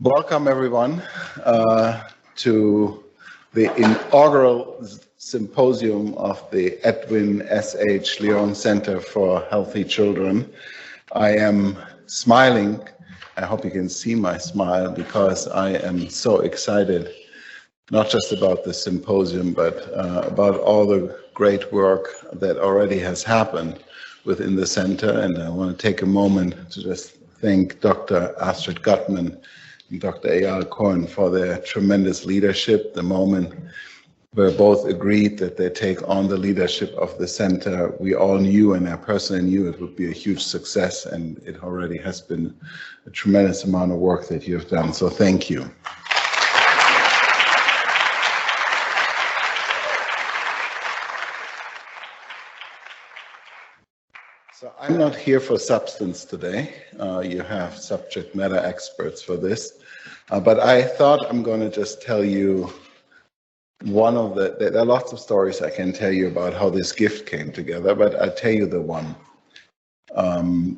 Welcome everyone to the inaugural Symposium of the Edwin S.H. Leong Centre for Healthy Children. I am smiling, I hope you can see my smile, because I am so excited, not just about the symposium, but about all the great work that already has happened within the center. And I want to take a moment to just thank Dr. Astrid Guttmann and Dr. Eyal Cohen for their tremendous leadership. The moment where both agreed that they take on the leadership of the center, we all knew, and I personally knew, it would be a huge success, and it already has been a tremendous amount of work that you have done. So thank you. So I'm not here for substance today. You have subject matter experts for this. But I thought I'm going to just tell you there are lots of stories I can tell you about how this gift came together, but I'll tell you the one.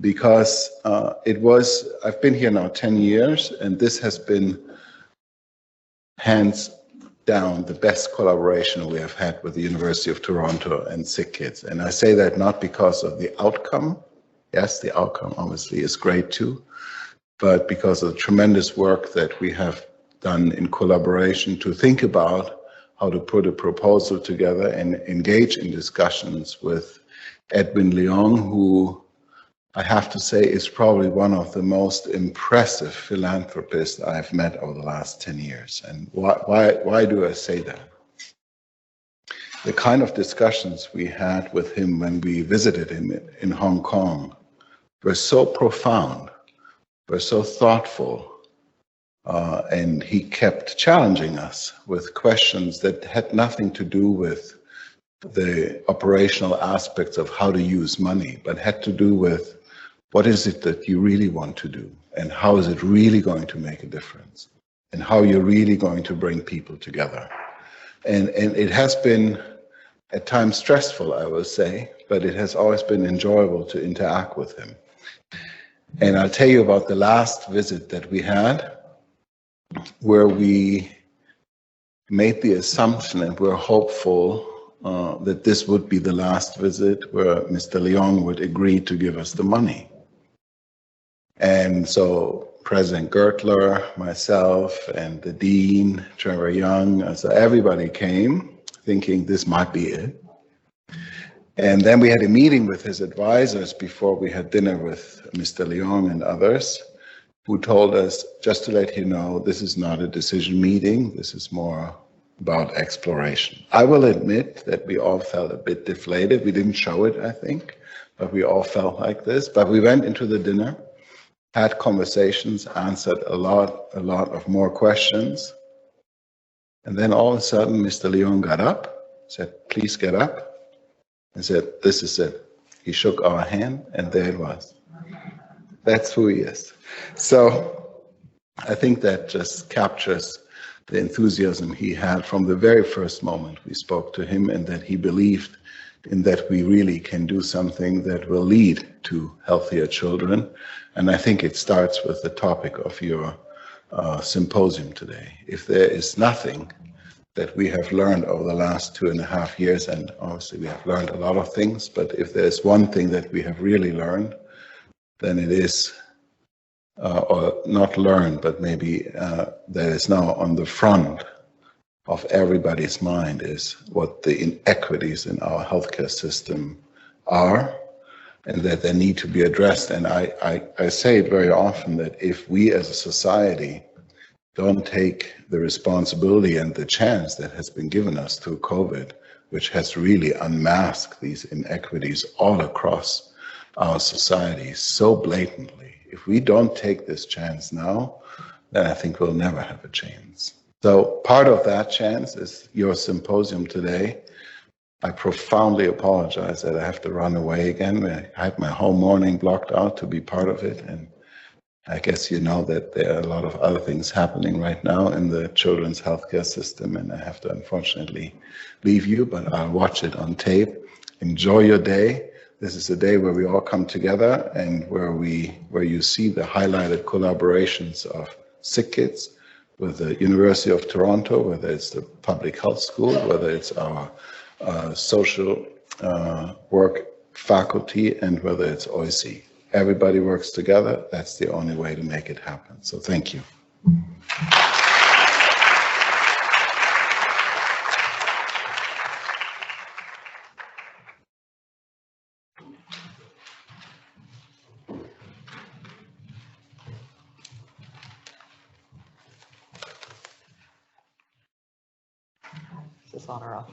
Because I've been here now 10 years, and this has been hands down the best collaboration we have had with the University of Toronto and Sick Kids. And I say that not because of the outcome. Yes, the outcome obviously is great too, but because of the tremendous work that we have done in collaboration to think about how to put a proposal together and engage in discussions with Edwin Leong, who I have to say is probably one of the most impressive philanthropists I've met over the last 10 years. And why do I say that? The kind of discussions we had with him when we visited him in Hong Kong were so profound, were so thoughtful, and he kept challenging us with questions that had nothing to do with the operational aspects of how to use money, but had to do with what is it that you really want to do, and how is it really going to make a difference, and how you're really going to bring people together. And it has been at times stressful, I will say, but it has always been enjoyable to interact with him. And I'll tell you about the last visit that we had, where we made the assumption and we're hopeful that this would be the last visit where Mr. Leong would agree to give us the money. And so President Gertler, myself, and the Dean, Trevor Young, so everybody came thinking this might be it. And then we had a meeting with his advisors before we had dinner with Mr. Leong and others, who told us, just to let you know, this is not a decision meeting, this is more about exploration. I will admit that we all felt a bit deflated. We didn't show it, I think, but we all felt like this. But we went into the dinner, had conversations, answered a lot of more questions. And then all of a sudden, Mr. Leong got up, said, please get up, and said, this is it. He shook our hand, and there it was. That's who he is. So I think that just captures the enthusiasm he had from the very first moment we spoke to him, and that he believed in that we really can do something that will lead to healthier children. And I think it starts with the topic of your symposium today. If there is nothing that we have learned over the last 2.5 years, and obviously we have learned a lot of things, but if there's one thing that we have really learned, then it is, or not learned, but maybe that is now on the front of everybody's mind, is what the inequities in our healthcare system are, and that they need to be addressed. And I say it very often that if we as a society don't take the responsibility and the chance that has been given us through COVID, which has really unmasked these inequities all across our society so blatantly, if we don't take this chance now, then I think we'll never have a chance. So part of that chance is your symposium today. I profoundly apologize that I have to run away again. I had my whole morning blocked out to be part of it, and I guess you know that there are a lot of other things happening right now in the children's healthcare system, and I have to unfortunately leave you, but I'll watch it on tape. Enjoy your day. This is a day where we all come together and where you see the highlighted collaborations of sick kids, with the University of Toronto, whether it's the public health school, whether it's our social work faculty, and whether it's OIC. Everybody works together. That's the only way to make it happen. So thank you. Is this on or off?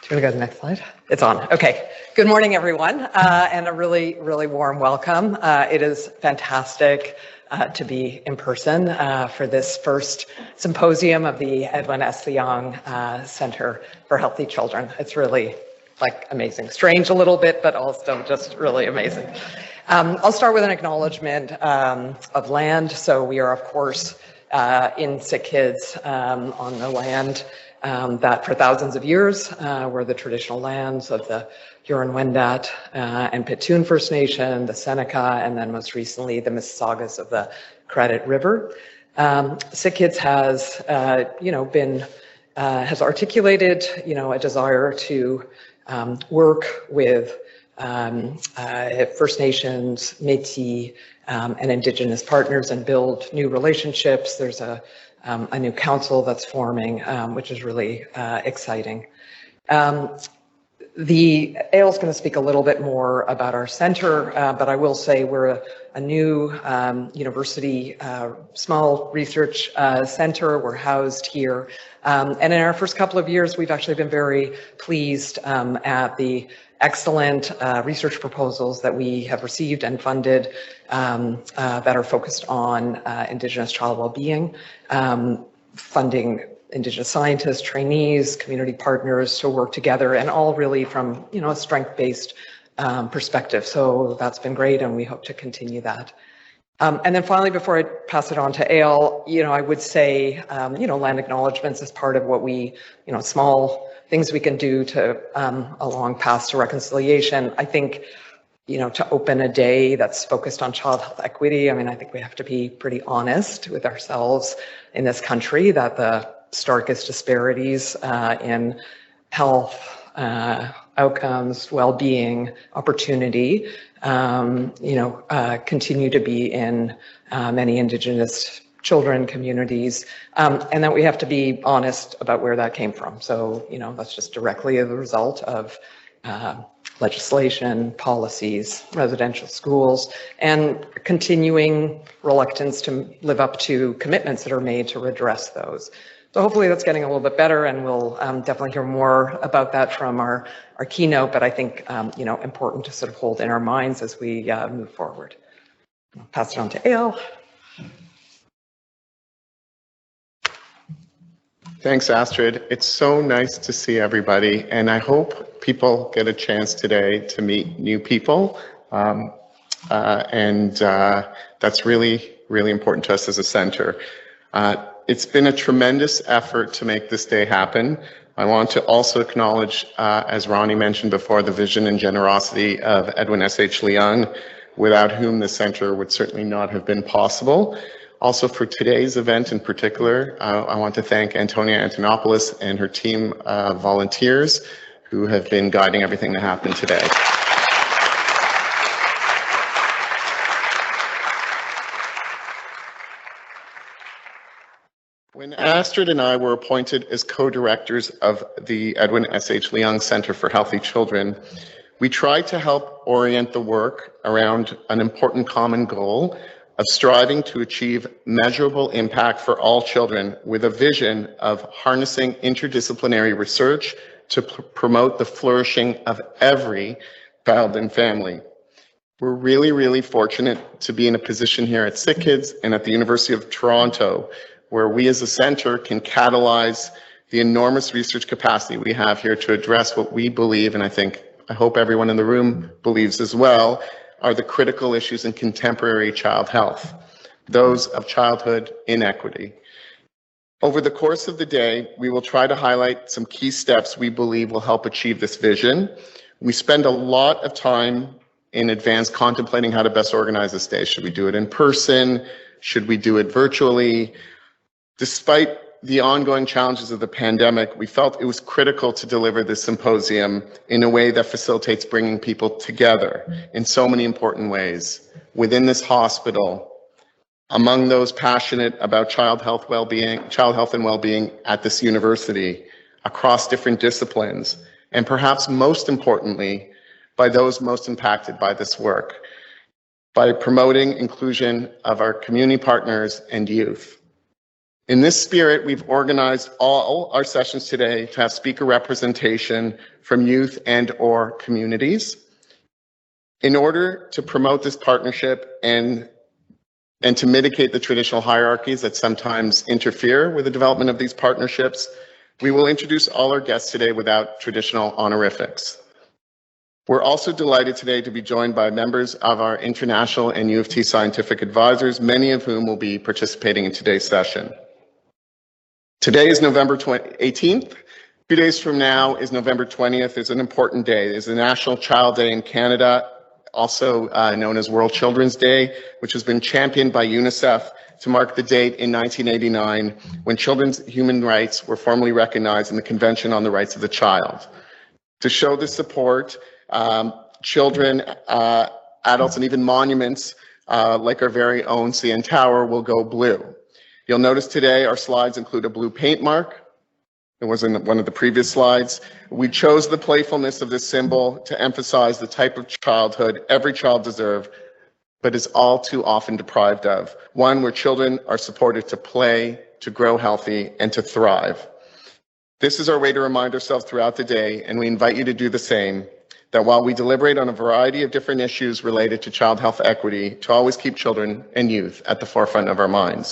Do you want to go to the next slide? It's on. Okay. Good morning, everyone, and a really, really warm welcome. It is fantastic to be in person for this first symposium of the Edwin S. Leong Centre for Healthy Children. It's really amazing. Strange a little bit, but also just really amazing. I'll start with an acknowledgement of land. So we are, of course, in Sick Kids on the land that for thousands of years were the traditional lands of the Huron-Wendat and Petun First Nation, the Seneca, and then most recently the Mississaugas of the Credit River. Sick Kids has, has articulated, a desire to work with First Nations, Métis, and Indigenous partners and build new relationships. There's a new council that's forming, which is really exciting. Eyal's going to speak a little bit more about our center, but I will say we're a new university, small research center. We're housed here. And in our first couple of years, we've actually been very pleased at the excellent research proposals that we have received and funded that are focused on Indigenous child well-being, funding Indigenous scientists, trainees, community partners to work together, and all really from a strength-based perspective. So that's been great, and we hope to continue that. And then finally, before I pass it on to Eyal, I would say, land acknowledgements is part of what we, small things we can do to along paths to reconciliation. I think, to open a day that's focused on child health equity, I think we have to be pretty honest with ourselves in this country that the starkest disparities in health, outcomes, well-being, opportunity, continue to be in many Indigenous children communities, and that we have to be honest about where that came from. So, that's just directly the result of legislation, policies, residential schools, and continuing reluctance to live up to commitments that are made to redress those. So hopefully that's getting a little bit better, and we'll definitely hear more about that from our keynote, but I think, important to sort of hold in our minds as we move forward. I'll pass it on to Eyal. Thanks, Astrid. It's so nice to see everybody, and I hope people get a chance today to meet new people, and that's really, really important to us as a center. It's been a tremendous effort to make this day happen. I want to also acknowledge, as Ronnie mentioned before, the vision and generosity of Edwin S.H. Leong, without whom the center would certainly not have been possible. Also, for today's event in particular, I want to thank Antonia Antonopoulos and her team of volunteers who have been guiding everything that happened today. When Astrid and I were appointed as co-directors of the Edwin S.H. Leong Centre for Healthy Children, we tried to help orient the work around an important common goal of striving to achieve measurable impact for all children with a vision of harnessing interdisciplinary research to promote the flourishing of every child and family. We're really, really fortunate to be in a position here at Sick Kids and at the University of Toronto, where we as a center can catalyze the enormous research capacity we have here to address what we believe, and I hope everyone in the room believes as well, are the critical issues in contemporary child health, those of childhood inequity. Over the course of the day, we will try to highlight some key steps we believe will help achieve this vision. We spend a lot of time in advance contemplating how to best organize this day. Should we do it in person? Should we do it virtually? Despite the ongoing challenges of the pandemic, we felt it was critical to deliver this symposium in a way that facilitates bringing people together in so many important ways within this hospital, among those passionate about child health and well-being at this university, across different disciplines, and perhaps most importantly, by those most impacted by this work, by promoting inclusion of our community partners and youth. In this spirit, we've organized all our sessions today to have speaker representation from youth and/or communities. In order to promote this partnership and to mitigate the traditional hierarchies that sometimes interfere with the development of these partnerships, we will introduce all our guests today without traditional honorifics. We're also delighted today to be joined by members of our international and U of T scientific advisors, many of whom will be participating in today's session. Today is November 18th. 2 days from now is November 20th. It's an important day. It's the National Child Day in Canada, also known as World Children's Day, which has been championed by UNICEF to mark the date in 1989 when children's human rights were formally recognized in the Convention on the Rights of the Child. To show the support, children, adults, and even monuments like our very own CN Tower will go blue. You'll notice today our slides include a blue paint mark. It was in one of the previous slides. We chose the playfulness of this symbol to emphasize the type of childhood every child deserves, but is all too often deprived of. One where children are supported to play, to grow healthy, and to thrive. This is our way to remind ourselves throughout the day, and we invite you to do the same, that while we deliberate on a variety of different issues related to child health equity, to always keep children and youth at the forefront of our minds.